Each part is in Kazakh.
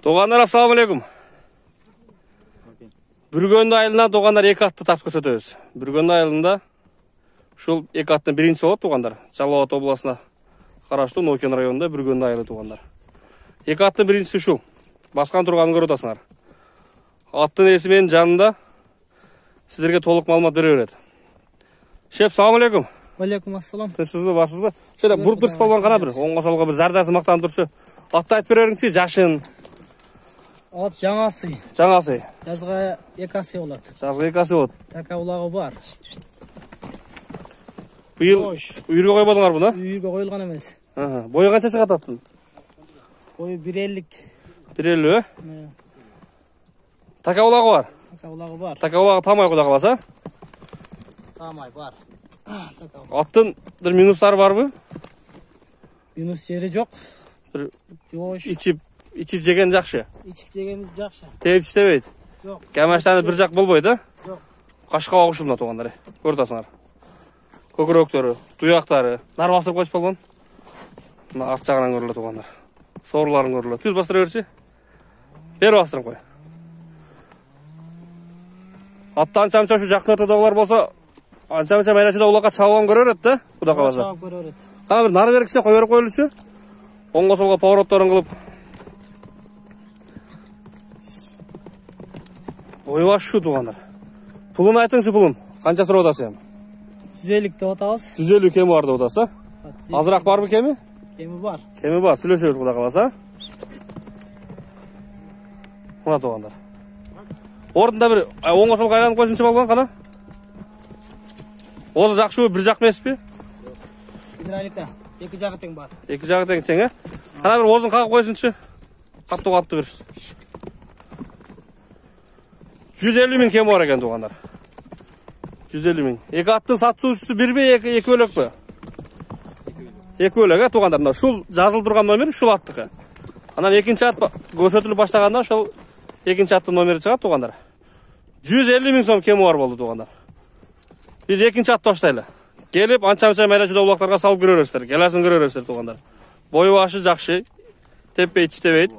Туғандар, ассаламу алейкум. Бүргенді айылына туғандар екі атты тап көрсетеміз. Бүргенді айылында шул екі аттың бірінші болады туғандар. Жалауат обласына қарашты Нокен районында Бүргенді айылы туғандар. Екі аттың біріншісі шул. Басқан тұрғанын көріп отырсыңдар. Аттың есімен жанында сіздерге толық малымат бере береді. Шеп, салам алейкум. Алейкум ассалам. Сіз бі, барсыз бі? Шöyle бұрып дұрыс болған қана бір. Оңға салға бір зардасы мақтан тұршы. Атты айтып береріңсі, жашын. Ат жаңасы. Жаңасы. Жазға екасы болады. Жазға екасы болады. Така улағы бар. Биыл үйірге қойбадыңар бұны? Үйірге қойылған емес. Бойы қанша шығат аттың? Бойы 1.50. 1.50, Така улағы бар? Така улағы бар. Така улағы тамай құда қаласа? Тамай бар. Аттың бір минустары бар бі? Минус жері жоқ. Жош. İçip жеген жақшы? İçip жеген жақшы. Тейіп іштебейді? Жоқ. Кәмәштаны бір жақ болбайды? Жоқ. Қашқа оғышымда туғандар. Көртасыңар. Көкіректері, тұяқтары. Нар бастырып қойшы болған? Арт жағынан көрілі туғандар. Сорларын көрілі. Түз бастыра көрші? Бері бастырып қой. Атты анша-анша шу жақын ортадағылар болса, анша-анша мәйләшіде олаққа чауған көрер еді, құда қаласа. Чауған көрер еді. Қана бір нары беріксе қой беріп қойылышы. Оңға солға павроттарын қылып. Ойға шу туғандар. Пұлын айтыңшы пұлын. Қанша сұрау отасы ем? 150-ті отағыз. 150 кемі барды отасы. Азырақ бар бі кемі? Кемі бар. Кемі бар. Сүлешеміз құда қаласа. Мұна туғандар. Орында бір оңға сол қайранып қойшыншы болған қана? Осы жақ шу бір жақ мес пе? Гидравлика. Екі жағы тең бар. Екі жағы тең, Қана бір озын қағып қойшыншы. Қатты бір. 150 мың кем бар екен туғандар. 150 мың. Екі аттың сатысушысы бір бе, екі өлек бе? Екі өлек, туғандар. Шул жазылып тұрған номер, шул аттықы. Анан екінші ат көрсетіліп баштағанда, шул екінші аттың номері шығады туғандар. 150 мың сом кемі бар болды туғандар. Біз екінші атты баштайлы. Келіп, анша-анша мәйләшіде олақтарға салып көрересіздер. Келесін көрересіздер туғандар. Бойы башы жақшы, теппей, тіштебейді.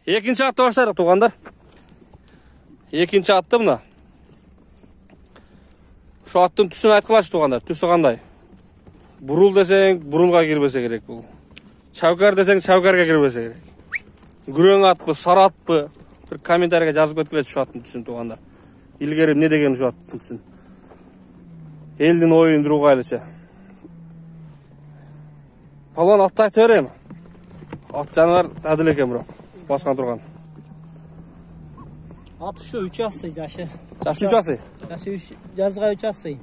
Екінші атты баштайлы туғандар. Екінші атты мұна. Şu аттың түсін айтқылашы туғандар. Түсі қандай? Бұрыл десең, бұрылға кірбесе керек бұл. Шаукар десең, шаукарға кірбесе керек. Күрең ат бұ, сары ат бұ. Bir комментарийге жазып өткіледі şu аттың түсін туғандар. İlgerim ne degen şu аттың түсін. Елдің ойын тұруға әліше. Палуан атты айты өрем. Ат жануар әділ екен бұрақ. Басқан тұрған. Ат şu 3 asay jaşı. Jaşı 3 asay? Jaşı жазға 3 asay.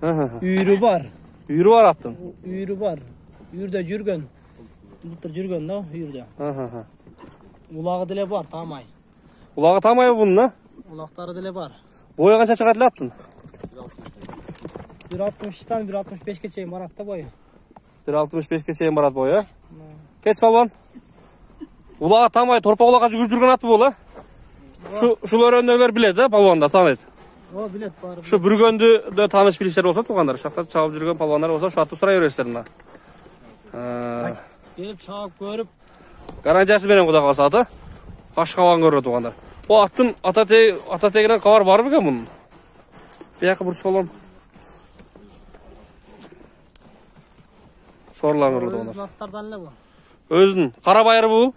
Үйірі бар. Үйірі бар аттың? Үйірі бар. Үйірде жүрген. Бұлттыр жүрген да үйірде. Улағы діле бар, тамай. Улағы тамай бұның, на? Улақтары діле бар. Бойы қанша шығатылы аттың? 1.60-тан 1.65-ке чейін барат та бойы. 1.65-ке чейін барат бойы? Кеш балбан? Улағы тамай торпа улаға жүгір жүрген аты болы? Шул өрендегілер біледі, палуандар таныйды. О, білет бар. Şu Бүргенді де таныш білістер болса туғандар. Шақта чағып жүрген палуандар болса, şu атты сұрай өрестеріне. Келіп шағып көріп. Гарантиясы берен құда қалса аты. Қашқаван көрі туғандар. О аттың ататегінен қавар бар бі кен бұның? Бияқы бұрыш болам. Сорлан көрі туғандар. Өзін аттардан ле бұл? Өзін. Қарабайыр бұл?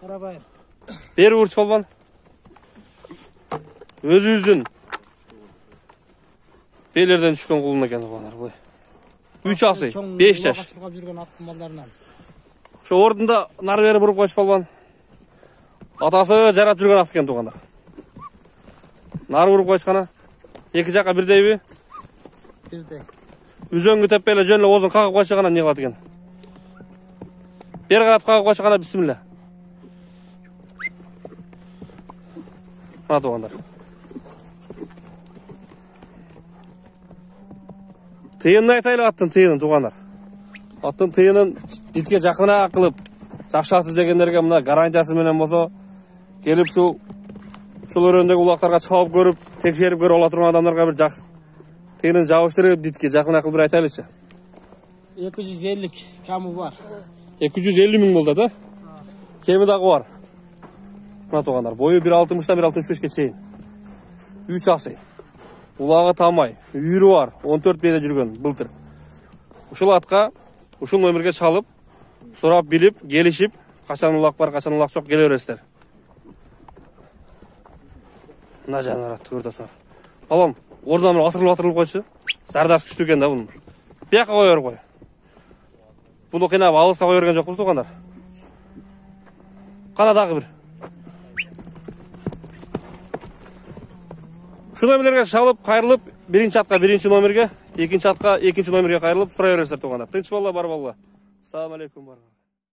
Қарабайыр. Бері бұрыш болған. Өзі-өзін. Белерден түшкен құлын екен туғандар. 3 асый, 5 жаш. Қашырғап жүрген аттың балдарынан. Şu ордында нар бері бұрып қойшы болған. Атасы жарат жүрген ат екен туғандар. Нар бұрып қойшы қана. Екі жаққа бірдей бе? Бірдей. Үзеңгі теппейлі жөнлі озын қағып қойшы қана не қылат екен. Бері қарап қағып қойшы қана бісмілі. Ма туғандар. Тыйынын айтайлы аттың тыйынын туғандар. Аттың тыйынын дитке жақына қылып, жақшаты іздегендерге мұна гарантиясы менен болса, келіп шул өрендегі улақтарға чауып көріп, текшеріп көріп ола тұрған адамдарға бір жақ тыйынын жауыштырып, дитке жақына қылып бір айтайлышы. 250 камы бар. 250 мың болды да? Kemi дағы бар. Мына туғандар. Бойы 1.60-тан 1.65-ке шейін. Үй шақсы. Улағы тамай. Үйірі бар. 14 бейде жүрген былтыр. Ушыл атқа, ушыл номерге шалып, сұрап біліп, келішіп, қашан улақ бар, қашан улақ жоқ келе өрестер. Мына жанар атты көрдесің. Балам, ордан атырылып қойшы. Зардас күшті екен да бұның. Бияққа қойыр қой. Бұны қинап алысқа қойырген жоқ бұл туғандар. Қанадағы бір. Şu номерлерге шалып, қайрылып, бірінші атқа бірінші номерге, екінші атқа екінші номерге қайрылып, сұрай өресер туғандар. Тынш болла, бар болла. Ассаламу алейкум бар.